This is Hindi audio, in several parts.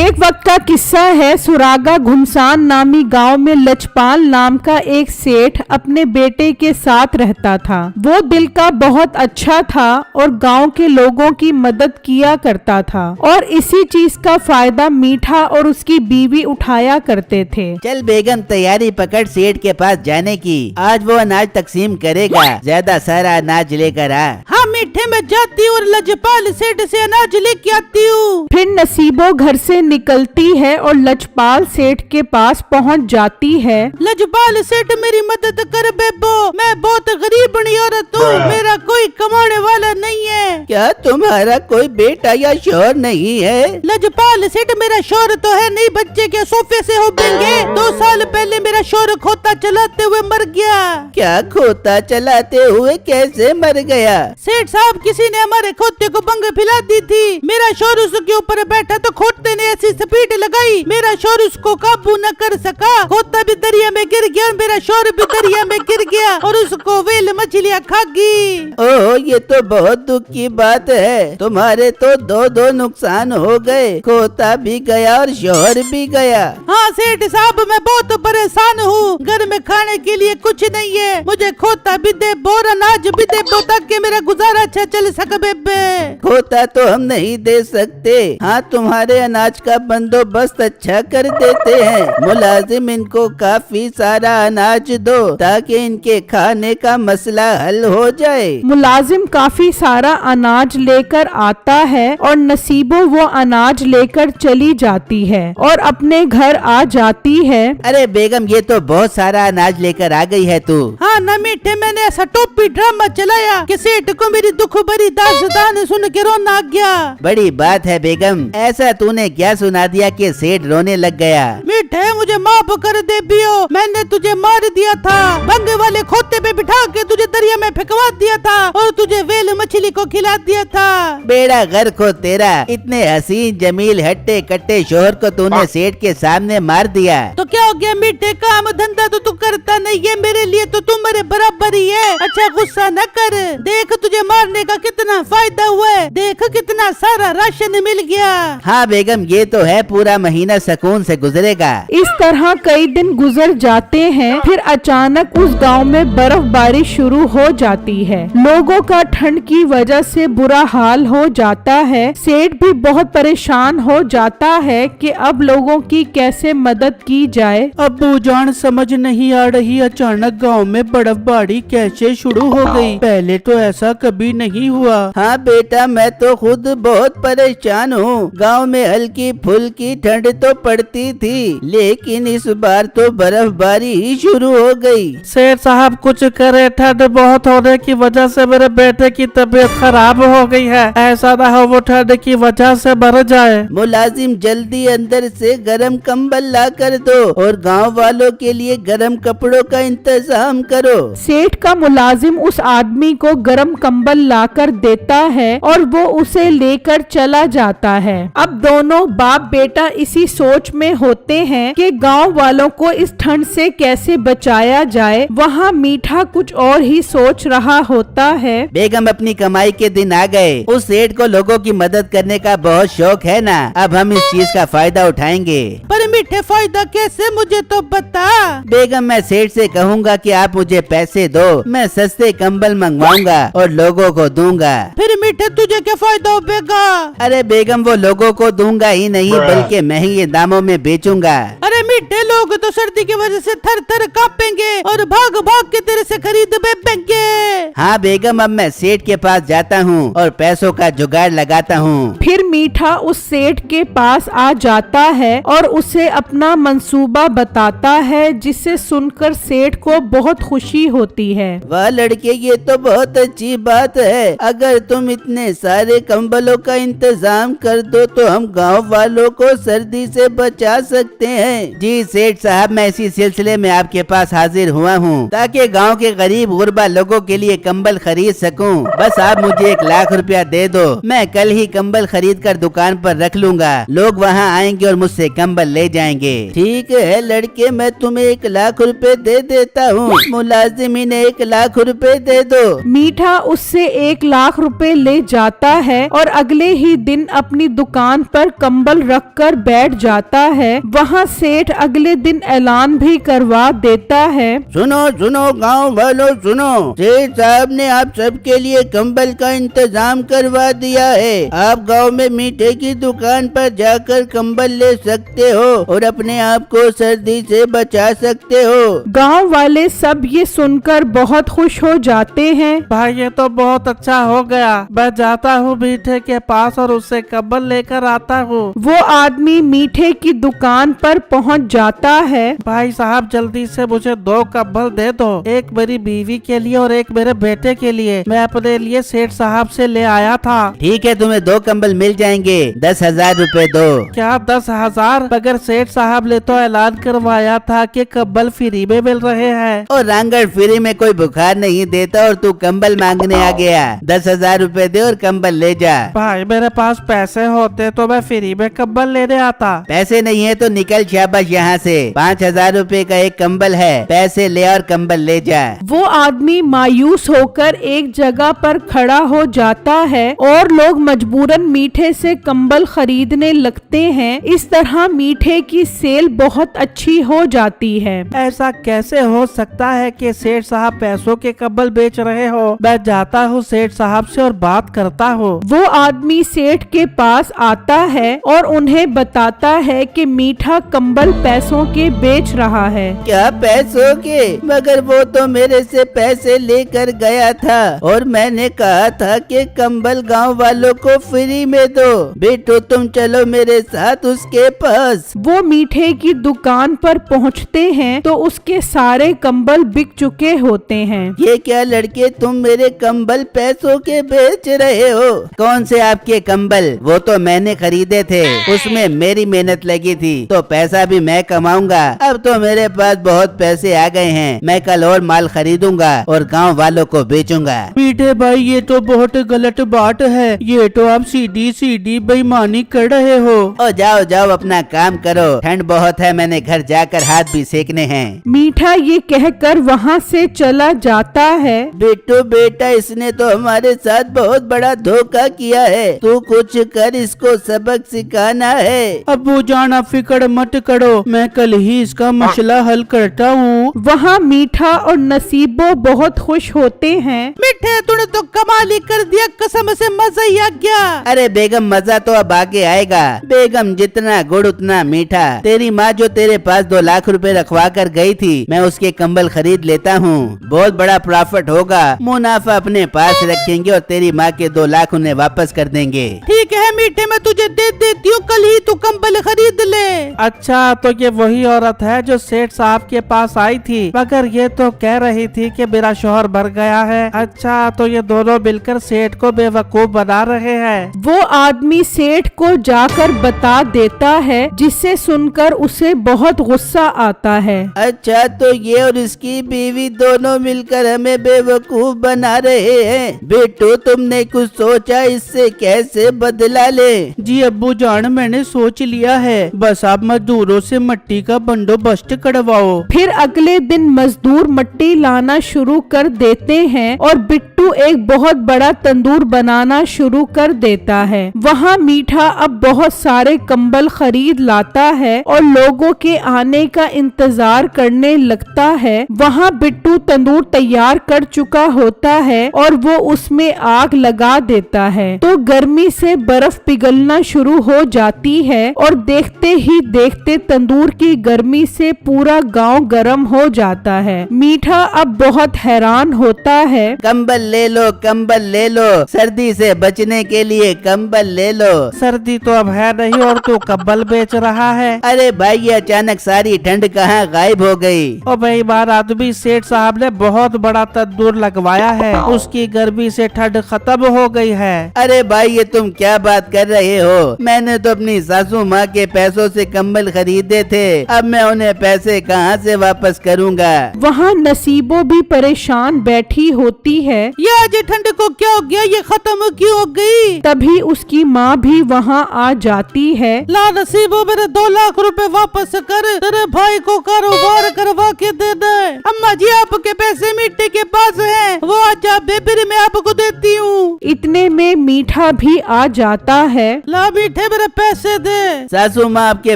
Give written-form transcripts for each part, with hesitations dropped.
एक वक्त का किस्सा है। सुरागा घुमसान नामी गांव में लचपाल नाम का एक सेठ अपने बेटे के साथ रहता था। वो दिल का बहुत अच्छा था और गांव के लोगों की मदद किया करता था और इसी चीज का फायदा मीठा और उसकी बीवी उठाया करते थे। चल बेगम, तैयारी पकड़ सेठ के पास जाने की। आज वो अनाज तकसीम करेगा, ज्यादा सारा अनाज लेकर आ। हाँ मीठे, मैं जाती हूँ और लजपाल सेठ से अनाज लेके आती हूँ। फिर नसीबो घर से निकलती है और लजपाल सेठ के पास पहुंच जाती है। लजपाल सेठ, मेरी मदद कर बेबो, मैं बहुत गरीब औरत हूँ, मेरा कोई कमाने वाला नहीं है। क्या तुम्हारा कोई बेटा या शौहर नहीं है? लजपाल सेठ, मेरा शौहर तो है नहीं, बच्चे के सोफे से हो देंगे। 2 साल पहले मेरा शौहर खोता चलाते हुए मर गया। क्या खोता चलाते हुए कैसे मर गया? सेठ साहब, किसी ने हमारे खोते को बंग फैला दी थी। मेरा शौहर उसके ऊपर बैठा तो खोते ने ऐसी स्पीड लगाई, मेरा शौहर उसको काबू न कर सका। खोता भी दरिया में गिर गया, मेरा शौहर भी दरिया में गिर गया और उसको वेल मछलियाँ खा गई। ओह, ये तो बहुत दुख की बात है। तुम्हारे तो दो नुकसान हो गए, खोता भी गया और शौहर भी गया। हाँ सेठ साहब, मैं बहुत परेशान हूँ। घर में खाने के लिए कुछ नहीं है, मुझे खोता भी दे, बोर अनाज भी दे, ताकि मेरा गुजारा अच्छा चल सके। बेबे, खोता तो हम नहीं दे सकते। हाँ, तुम्हारे अनाज का बंदोबस्त अच्छा कर देते हैं। मुलाजिम इनको काफी सारा अनाज दो ताकि इनके खाने का मसला हल हो जाए। मुलाजिम काफी सारा अनाज लेकर आता है और नसीबो वो अनाज लेकर चली जाती है और अपने घर आ जाती है। अरे बेगम, ये तो बहुत सारा अनाज लेकर आ गई है तू। हाँ न मीठे, मैंने ऐसा टोपी ड्रामा चलाया कि सेठ को मेरी दुख भरी दास्तान सुन के रोना आ गया। बड़ी बात है बेगम, ऐसा तूने क्या सुना दिया कि सेठ रोने लग गया? मीठे, मुझे माफ कर दे बियो, मैंने तुझे मार दिया था, बंगे वाले खोते पे बिठा के तुझे दरिया में फेंकवा दिया था और तुझे वेल मछली को खिला दिया था। बेड़ा गर्क हो तेरा, इतने हसीन जमील हट्टे कट्टे शोहर को तूने सेठ के सामने मार दिया। तो क्या हो गया मीठे, काम धंधा तो तू करता नहीं है, मेरे लिए तो तू मेरे बराबर ही है। अच्छा गुस्सा न कर, देख तुझे मारने का कितना फायदा हुआ है, देख कितना सारा राशन मिल गया। हाँ बेगम, ये तो है, पूरा महीना सुकून से गुजरेगा। इस तरह कई दिन गुजर जाते हैं। फिर अचानक उस गांव में बर्फबारी शुरू हो जाती है। लोगों का ठंड की वजह से बुरा हाल हो जाता है। सेठ भी बहुत परेशान हो जाता है कि अब लोगों की कैसे मदद की जाए। अब्बू जान, समझ नहीं आ रही, अचानक गांव में बर्फबारी कैसे शुरू हो गई, पहले तो ऐसा कभी नहीं हुआ। हाँ बेटा, मैं तो खुद बहुत परेशान हूँ। गांव में हल्की फुल्की ठंड तो पड़ती थी, लेकिन इस बार तो बर्फबारी ही शुरू हो गई। सेठ साहब कुछ करे, ठंड बहुत होने की वजह से मेरे बेटे की तबीयत खराब हो गई है, ऐसा ना हो वो ठंड की वजह से मर जाए। मुलाजिम, जल्दी अंदर से गरम कंबल ला कर दो और गांव वालों के लिए गरम कपड़ों का इंतजाम करो। सेठ का मुलाजिम उस आदमी को गरम कंबल लाकर देता है और वो उसे लेकर चला जाता है। अब दोनों बाप बेटा इसी सोच में होते हैं कि गांव वालों को इस ठंड से कैसे बचाया जाए। वहाँ मीठा कुछ और ही सोच रहा होता है। बेगम, अपनी कमाई के दिन आ गए। उस सेठ को लोगों की मदद करने का बहुत शौक है ना, अब हम इस चीज का फायदा उठाएंगे। पर मीठे, फायदा कैसे, मुझे तो बता। बेगम, मैं सेठ से कहूँगा कि आप मुझे पैसे दो, मैं सस्ते कंबल मंगवाऊंगा और लोगों को दूंगा। फिर मीठे तुझे क्या फायदा होगा? अरे बेगम, वो लोगों को दूंगा ही नहीं बल्कि महंगे दामों में बेचूंगा। अरे मीठे, लोग तो सर्दी की वजह से थर थर कांपेंगे और भाग भाग के तेरे से खरीद बेचेंगे। हाँ बेगम, अब मैं सेठ के पास जाता हूँ और पैसों का जुगाड़ लगाता हूँ। फिर मीठा उस सेठ के पास आ जाता है और उसे अपना मंसूबा बताता है, जिसे सुनकर सेठ को बहुत खुशी होती है। वाह लड़के, ये तो बहुत अच्छी बात है। अगर तुम इतने सारे कंबलों का इंतजाम कर दो तो हम गांव वालों को सर्दी से बचा सकते हैं। जी सेठ साहब, मैं इसी सिलसिले में आपके पास हाजिर हुआ हूँ ताकि गांव के गरीब गुरबा लोगों के लिए कंबल खरीद सकूं। बस आप मुझे 1 लाख रुपया दे दो, मैं कल ही कंबल खरीद कर दुकान पर रख लूंगा। लोग वहाँ आएंगे और मुझसे कंबल ले जाएंगे। ठीक है लड़के, मैं तुम्हें 1 लाख रुपए दे देता हूँ। मुलाजिम, इन्हें 1 लाख रुपए दे दो। मीठा उससे 1 लाख रुपए ले जाता है और अगले ही दिन अपनी दुकान पर कंबल कंबल रखकर बैठ जाता है। वहाँ सेठ अगले दिन ऐलान भी करवा देता है। सुनो सुनो गांव वालों सुनो, सेठ साहब ने आप सबके लिए कंबल का इंतजाम करवा दिया है। आप गांव में मीठे की दुकान पर जाकर कंबल ले सकते हो और अपने आप को सर्दी से बचा सकते हो। गांव वाले सब ये सुनकर बहुत खुश हो जाते हैं। भाई ये तो बहुत अच्छा हो गया, मैं जाता हूँ मीठे के पास और उससे कंबल लेकर आता हूँ। वो आदमी मीठे की दुकान पर पहुंच जाता है। भाई साहब जल्दी से मुझे 2 कंबल दे दो, एक मेरी बीवी के लिए और एक मेरे बेटे के लिए। मैं अपने लिए सेठ साहब से ले आया था। ठीक है, तुम्हें 2 कंबल मिल जाएंगे, 10,000 रुपए दो। क्या 10,000? मगर सेठ साहब ने तो ऐलान करवाया था कि कंबल फ्री में मिल रहे हैं। और रांगड़ फ्री में कोई बुखार नहीं देता और तू कंबल मांगने आ गया। 10,000 रुपए दे और कंबल ले जा। भाई मेरे पास पैसे होते तो मैं फ्री में कंबल लेने आता। पैसे नहीं है तो निकल शाबाश यहाँ से। 5,000 रुपए का एक कंबल है, पैसे ले और कंबल ले जा। वो आदमी मायूस होकर एक जगह पर खड़ा हो जाता है और लोग मजबूरन मीठे से कंबल खरीदने लगते हैं। इस तरह मीठे की सेल बहुत अच्छी हो जाती है। ऐसा कैसे हो सकता है कि सेठ साहब पैसों के कंबल बेच रहे हो? मैं जाता हूँ सेठ साहब से और बात करता हूँ। वो आदमी सेठ के पास आता है और उन्हें बताता है कि मीठा कंबल पैसों के बेच रहा है। क्या पैसों के? मगर वो तो मेरे से पैसे लेकर गया था और मैंने कहा था कि कंबल गांव वालों को फ्री में दो। बेटो तुम चलो मेरे साथ उसके पास। वो मीठे की दुकान पर पहुंचते हैं तो उसके सारे कंबल बिक चुके होते हैं। ये क्या लड़के, तुम मेरे कंबल पैसों के बेच रहे हो? कौन से आपके कंबल? वो तो मैंने खरीदे थे, उसमें मेरी मेहनत लगी थी, तो पैसा भी मैं कमाऊंगा। अब तो मेरे पास बहुत पैसे आ गए हैं, मैं कल और माल खरीदूंगा और गांव वालों को बेचूंगा। मीठे भाई ये तो बहुत गलत बात है, ये तो आप सीधी सीधी बेईमानी कर रहे हो। ओ जाओ जाओ अपना काम करो, ठंड बहुत है, मैंने घर जाकर हाथ भी सेकने हैं। मीठा ये कहकर वहाँ से चला जाता है। बेटो बेटा, इसने तो हमारे साथ बहुत बड़ा धोखा किया है, तू कुछ कर, इसको सबक सिखाना है। अब्बू जान आप फिक्र मत करो, मैं कल ही इसका मसला हल करता हूँ। वहाँ मीठा और नसीबो बहुत खुश होते हैं। मीठे तूने तो कमाल ही कर दिया, कसम से मजा ही आ गया। अरे बेगम मजा तो अब आगे आएगा। बेगम जितना गुड़ उतना मीठा। तेरी माँ जो तेरे पास 2 लाख रुपए रखवा कर गई थी, मैं उसके कंबल खरीद लेता हूँ, बहुत बड़ा प्रॉफिट होगा। मुनाफा अपने पास रखेंगे और तेरी माँ के 2 लाख उन्हें वापस कर देंगे। ठीक है मीठे, मैं तुझे दे देती हूँ, कल ही तू कंबल खरीद ले। अच्छा तो ये वही औरत है जो सेठ साहब के पास आई थी, मगर ये तो कह रही थी कि मेरा शौहर मर गया है। अच्छा तो ये दोनों मिलकर सेठ को बेवकूफ बना रहे हैं। वो आदमी सेठ को जाकर बता देता है, जिसे सुनकर उसे बहुत गुस्सा आता है। अच्छा तो ये और इसकी बीवी दोनों मिलकर हमें बेवकूफ बना रहे हैं। बेटो तुमने कुछ सोचा इससे कैसे बदला ले? जी अब्बू जान मैंने सोच लिया है, बस आप मजदूरों से मिट्टी का बंदोबस्त करवाओ। फिर अगले दिन मजदूर मिट्टी लाना शुरू कर देते हैं और बिट्टू एक बहुत बड़ा तंदूर बनाना शुरू कर देता है। वहाँ मीठा अब बहुत सारे कंबल खरीद लाता है और लोगों के आने का इंतजार करने लगता है। वहाँ बिट्टू तंदूर तैयार कर चुका होता है और वो उसमें आग लगा देता है, तो गर्मी से बर्फ पिघलना शुरू हो जाती है और देखते ही देखते तंदूर की गर्मी से पूरा गांव गर्म हो जाता है। मीठा अब बहुत हैरान होता है। कंबल ले लो, कंबल ले लो, सर्दी से बचने के लिए कंबल ले लो। सर्दी तो अब है नहीं और तू कंबल बेच रहा है। अरे भाई ये अचानक सारी ठंड कहाँ गायब हो गई? ओ भाई बार आदमी सेठ साहब ने बहुत बड़ा तंदूर लगवाया है, उसकी गर्मी से ठंड खत्म हो गई है। अरे भाई ये तुम क्या बात कर रहे हो? मैंने तो अपनी सासू माँ के पैसों से कंबल खरीदे थे, अब मैं उन्हें पैसे कहाँ से वापस करूँगा? वहाँ नसीबो भी परेशान बैठी होती है। ये आज ठंड को क्या हो गया, ये खत्म क्यों हो गई? तभी उसकी माँ भी वहाँ आ जाती है। ला नसीबो मेरे 2 लाख रुपए वापस कर, तेरे भाई को कारोबार करवा के दे दे। अम्मा जी आपके पैसे मीठे के पास हैं, वो आज आप बेबी मैं आपको देती हूँ। इतने में मीठा भी आ जाता है। ला मीठे मेरे मेरे पैसे दे। सासू माँ आपके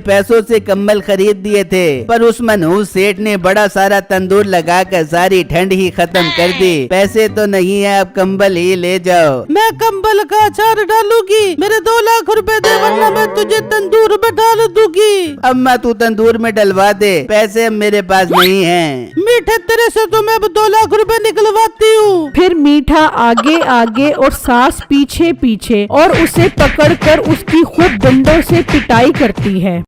पैसों से कंबल खरीद दिए थे, पर उस मनहूस सेठ ने बड़ा सारा तंदूर लगाकर सारी ठंड ही खत्म कर दी। पैसे तो नहीं है, अब कंबल ही ले जाओ। मैं कंबल का अचार डालूंगी, मेरे 2 लाख रुपए दे वरना मैं तुझे तंदूर में डाल दूंगी। अम्मा तू तंदूर में डलवा दे, पैसे अब मेरे पास नहीं हैं। मीठे तेरे से तो मैं अब 2 लाख रुपए निकलवाती हूँ। फिर मीठा आगे आगे और सास पीछे पीछे और उसे पकड़कर उसकी खूब डंडों से पिटाई करती है।